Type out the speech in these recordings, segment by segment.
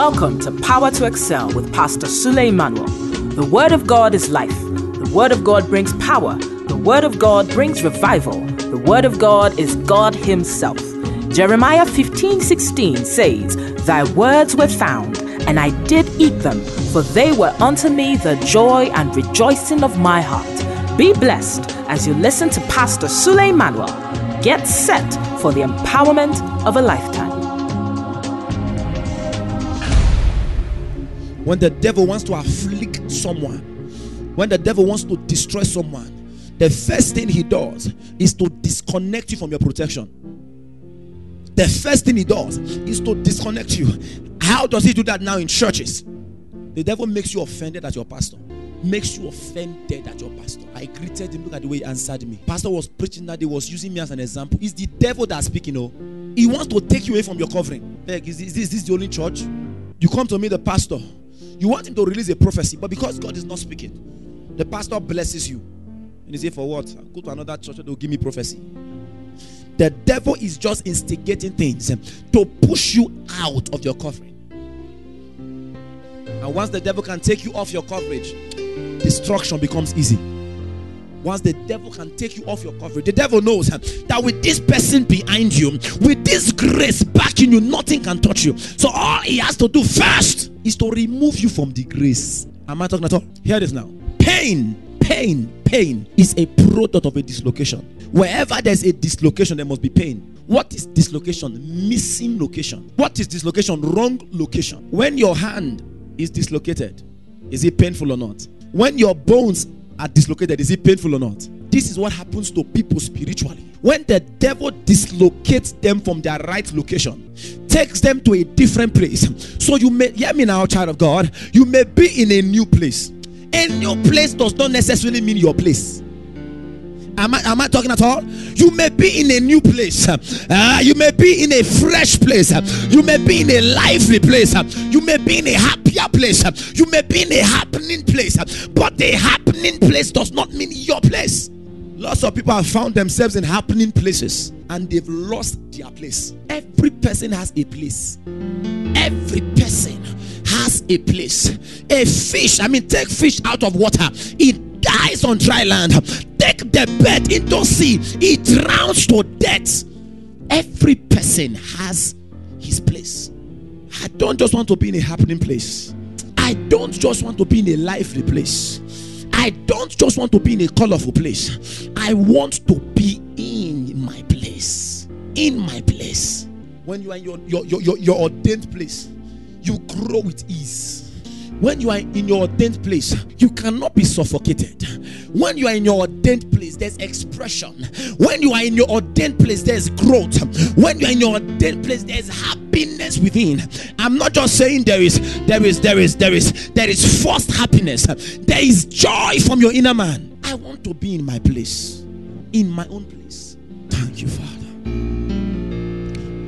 Welcome to Power to Excel with Pastor Sule Emmanuel. The Word of God is life. The Word of God brings power. The Word of God brings revival. The Word of God is God Himself. Jeremiah 15:16 says, "Thy words were found, and I did eat them, for they were unto me the joy and rejoicing of my heart." Be blessed as you listen to Pastor Sule Emmanuel. Get set for the empowerment of a lifetime. When the devil wants to afflict someone, when the devil wants to destroy someone, the first thing he does is to disconnect you from your protection. The first thing he does is to disconnect you. How does he do that now in churches? The devil makes you offended at your pastor. Makes you offended at your pastor. I greeted him. Look at the way he answered me. Pastor was preaching that he was using me as an example. It's the devil that's speaking. Oh, he wants to take you away from your covering. Like, is this the only church? You come to me, the pastor. You want him to release a prophecy, but because God is not speaking, the pastor blesses you. And he says, for what? I'll go to another church and they'll give me prophecy. The devil is just instigating things to push you out of your covering. And once the devil can take you off your coverage, destruction becomes easy. Once the devil can take you off your coverage, the devil knows that with this person behind you, with this grace backing you, nothing can touch you. So all he has to do first is to remove you from the grace. Am I talking at all? Hear this now. Pain is a product of a dislocation. Wherever there's a dislocation, there must be pain. What is dislocation? Missing location. What is dislocation? Wrong location. When your hand is dislocated, is it painful or not? When your bones are dislocated, is it painful or not? This is what happens to people spiritually. When the devil dislocates them from their right location, takes them to a different place. So you may, hear me now, child of God, you may be in a new place. A new place does not necessarily mean your place. Am I talking at all? You may be in a new place. You may be in a fresh place. You may be in a lively place. You may be in a happier place. You may be in a happening place. But the happening place does not mean your place. Lots of people have found themselves in happening places and they've lost their place. Every person has a place. Every person has a place. A fish, take fish out of water. It dies on dry land. Take the bird into sea, it drowns to death. Every person has his place. I don't just want to be in a happening place. I don't just want to be in a lively place. I don't just want to be in a colorful place. I want to be in my place. In my place. When you are in your ordained place, you grow with ease. When you are in your ordained place, you cannot be suffocated. When you are in your ordained place, there's expression. When you are in your ordained place, there's growth. When you are in your ordained place, there's happiness within. I'm not just saying there is forced happiness. There is joy from your inner man. I want to be in my place, in my own place. Thank you, Father.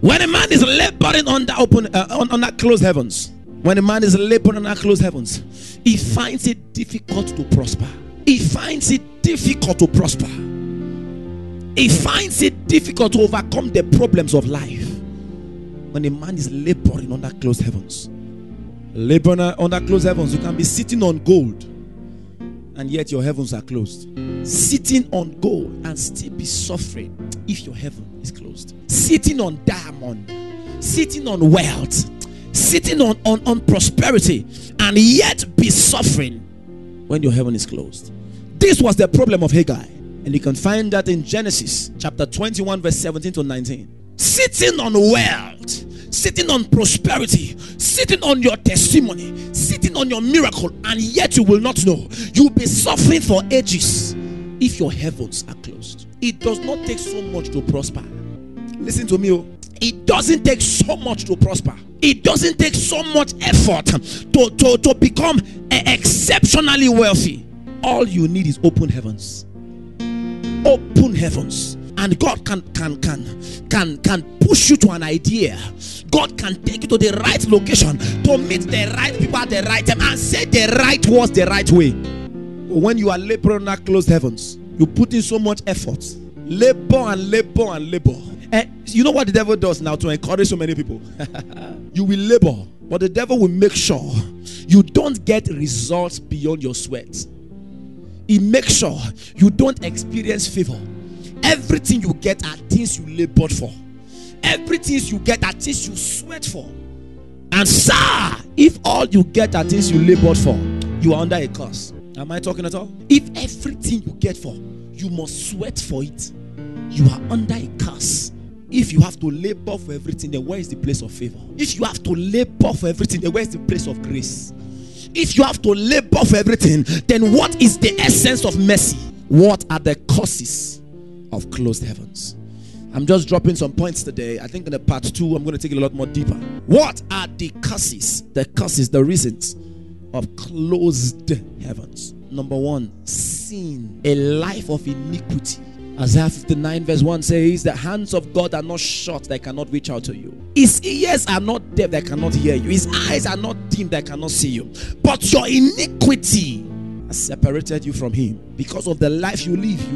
When a man is laboring under closed heavens, when a man is laboring under closed heavens, he finds it difficult to prosper. He finds it difficult to prosper. He finds it difficult to overcome the problems of life. When a man is laboring under closed heavens, laboring under closed heavens, you can be sitting on gold and yet your heavens are closed. Sitting on gold and still be suffering if your heaven is closed. Sitting on diamond, sitting on wealth, sitting on prosperity and yet be suffering when your heaven is closed. This was the problem of Haggai, and you can find that in Genesis chapter 21 verse 17 to 19. Sitting on wealth, sitting on prosperity, sitting on your testimony, sitting on your miracle, and yet you will not know. You'll be suffering for ages if your heavens are closed. It does not take so much to prosper. Listen to me. It doesn't take so much to prosper. It doesn't take so much effort to become exceptionally wealthy. All you need is open heavens. Open heavens. And God can push you to an idea. God can take you to the right location to meet the right people at the right time and say the right words the right way. When you are laboring under closed heavens, you put in so much effort. Labor and labor and labor. You know what the devil does now to encourage so many people? You will labor But the devil will make sure you don't get results beyond your sweat. He makes sure you don't experience favor. Everything you get are things you labored for. Everything you get are things you sweat for. And sir, if all you get are things you labored for, you are under a curse. Am I talking at all? If everything you get for, you must sweat for it, you are under a curse. If you have to labor for everything, then where is the place of favor? If you have to labor for everything, then where is the place of grace? If you have to labor for everything, then what is the essence of mercy? What are the causes of closed heavens? I'm just dropping some points today. I think in the part 2, I'm going to take it a lot more deeper. What are the causes, the reasons of closed heavens? Number 1, sin, a life of iniquity. Isaiah 59 verse 1 says, the hands of God are not short that cannot reach out to you. His ears are not deaf that cannot hear you. His eyes are not dim that cannot see you. But your iniquity has separated you from him. Because of the life you live,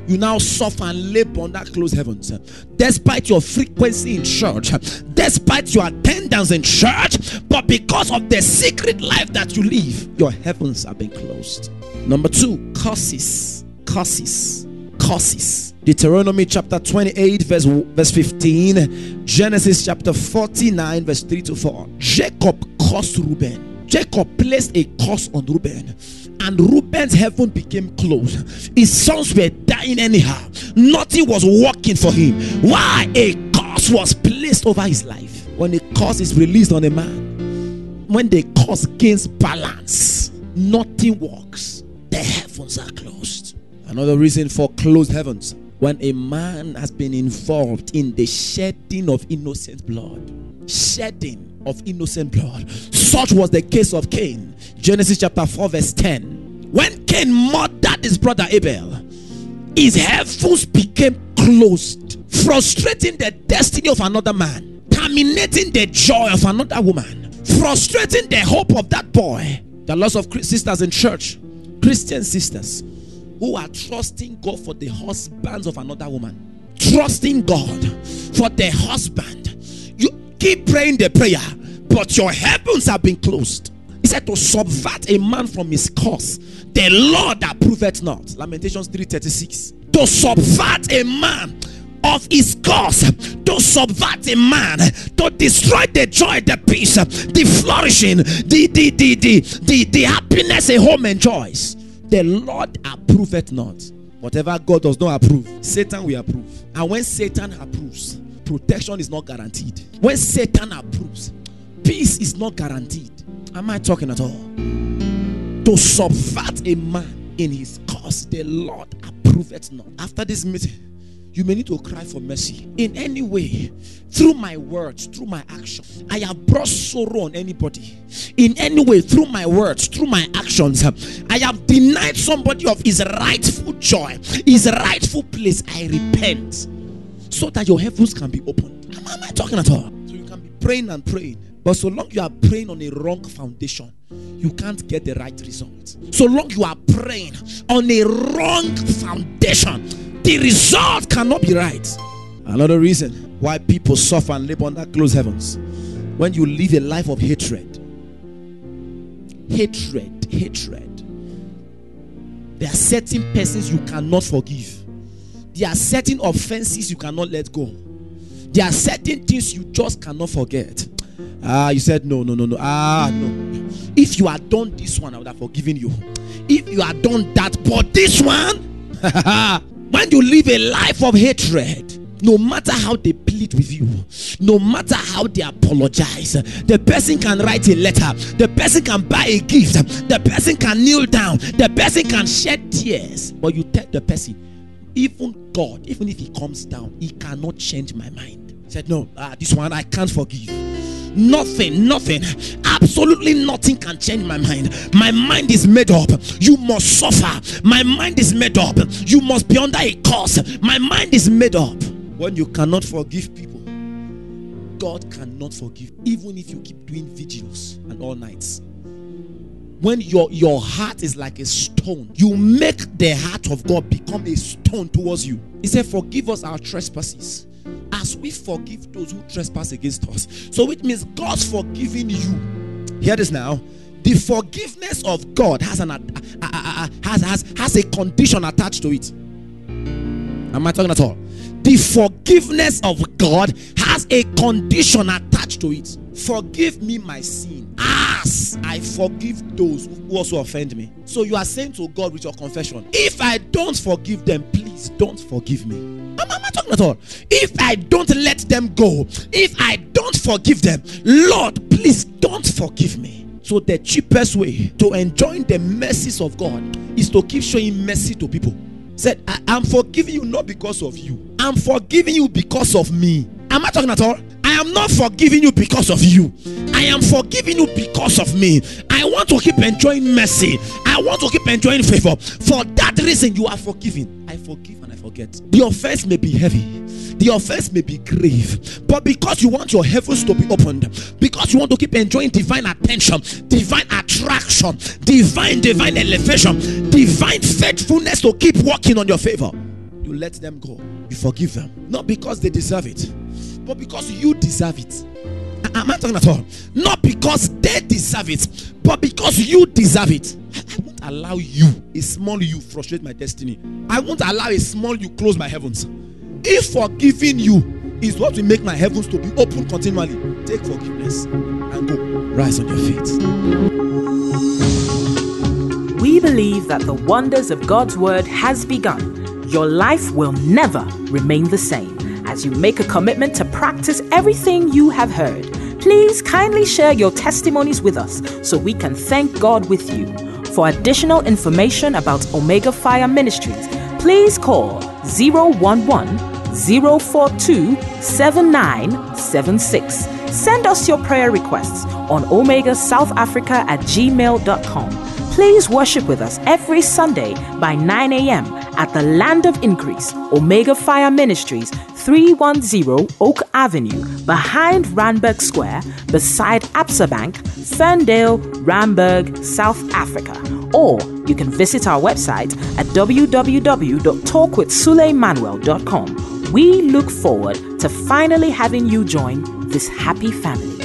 you now suffer and labor under closed heavens. Despite your frequency in church, despite your attendance in church, but because of the secret life that you live, your heavens have been closed. Number 2, curses. Deuteronomy chapter 28 verse 15, Genesis chapter 49 verse 3 to 4. Jacob cursed Reuben. Jacob placed a curse on Reuben, and Reuben's heaven became closed. His sons were dying anyhow. Nothing was working for him. Why? A curse was placed over his life. When a curse is released on a man, when the curse gains balance, nothing works. The heavens are closed. Another reason for closed heavens, when a man has been involved in the shedding of innocent blood. Shedding of innocent blood. Such was the case of Cain. Genesis chapter 4 verse 10. When Cain murdered his brother Abel, his heavens became closed, frustrating the destiny of another man, terminating the joy of another woman, frustrating the hope of that boy. There are lots of sisters in church, Christian sisters, who are trusting God for the husbands of another woman. Trusting God for the husband. You keep praying the prayer, but your heavens have been closed. He said to subvert a man from his course, the Lord approveth not. Lamentations 3:36. To subvert a man of his course, to subvert a man, to destroy the joy, the peace, the flourishing, the happiness a home enjoys. The Lord approveth not. Whatever God does not approve, Satan will approve. And when Satan approves, protection is not guaranteed. When Satan approves, peace is not guaranteed. Am I talking at all? To subvert a man in his cause, the Lord approveth not. After this meeting, you may need to cry for mercy. In any way, through my words, through my actions, I have brought sorrow on anybody. In any way, through my words, through my actions, I have denied somebody of his rightful joy, his rightful place. I repent, so that your heavens can be opened. Am I talking at all? So you can be praying and praying, but so long you are praying on a wrong foundation, you can't get the right result. So long you are praying on a wrong foundation, the result cannot be right. Another reason why people suffer and live under closed heavens, when you live a life of hatred. There are certain persons you cannot forgive. There are certain offenses you cannot let go. There are certain things you just cannot forget. You said no. No. If you had done this one, I would have forgiven you. If you had done that, but this one, when you live a life of hatred, no matter how they plead with you, no matter how they apologize, the person can write a letter, the person can buy a gift, the person can kneel down, the person can shed tears, but you tell the person, even God, even if he comes down, he cannot change my mind. He said, no, this one I can't forgive. Nothing, absolutely nothing can change my mind. My mind is made up. You must suffer. My mind is made up. You must be under a curse. My mind is made up. When you cannot forgive people, God cannot forgive, even if you keep doing vigils and all nights. When your heart is like a stone, you make the heart of God become a stone towards you. He said, forgive us our trespasses as we forgive those who trespass against us. So it means God's forgiving you. Hear this now. The forgiveness of God has a condition attached to it. Am I talking at all? The forgiveness of God has a condition attached to it. Forgive me my sin as I forgive those who also offend me. So you are saying to God with your confession, if I don't forgive them, please don't forgive me. Am I talking at all? If I don't let them go, if I don't forgive them, Lord, please don't forgive me. So the cheapest way to enjoy the mercies of God is to keep showing mercy to people. Said, I'm forgiving you not because of you. I'm forgiving you because of me. Am I talking at all? I am not forgiving you because of you. I am forgiving you because of me. I want to keep enjoying mercy. I want to keep enjoying favor. For that reason, you are forgiven. I forgive and I forget. The offense may be heavy. The offense may be grave, but because you want your heavens to be opened, because you want to keep enjoying divine attention, divine attraction, divine elevation, divine faithfulness to keep working on your favor, you let them go. You forgive them, not because they deserve it, but because you deserve it. Am I talking at all? Not because they deserve it, but because you deserve it. I won't allow you, a small you, frustrate my destiny. I won't allow a small you close my heavens. If forgiving you is what will make my heavens to be open continually, take forgiveness and go. Rise on your feet. We believe that the wonders of God's word has begun. Your life will never remain the same as you make a commitment to practice everything you have heard. Please kindly share your testimonies with us so we can thank God with you. For additional information about Omega Fire Ministries, please call 011-042-7976. Send us your prayer requests on omegasouthafrica@gmail.com. Please worship with us every Sunday by 9 a.m. at the Land of Increase, Omega Fire Ministries, 310 Oak Avenue, behind Randburg Square, beside Absa Bank, Ferndale, Randburg, South Africa. Or you can visit our website at www.talkwithsuleymanuel.com. We look forward to finally having you join this happy family.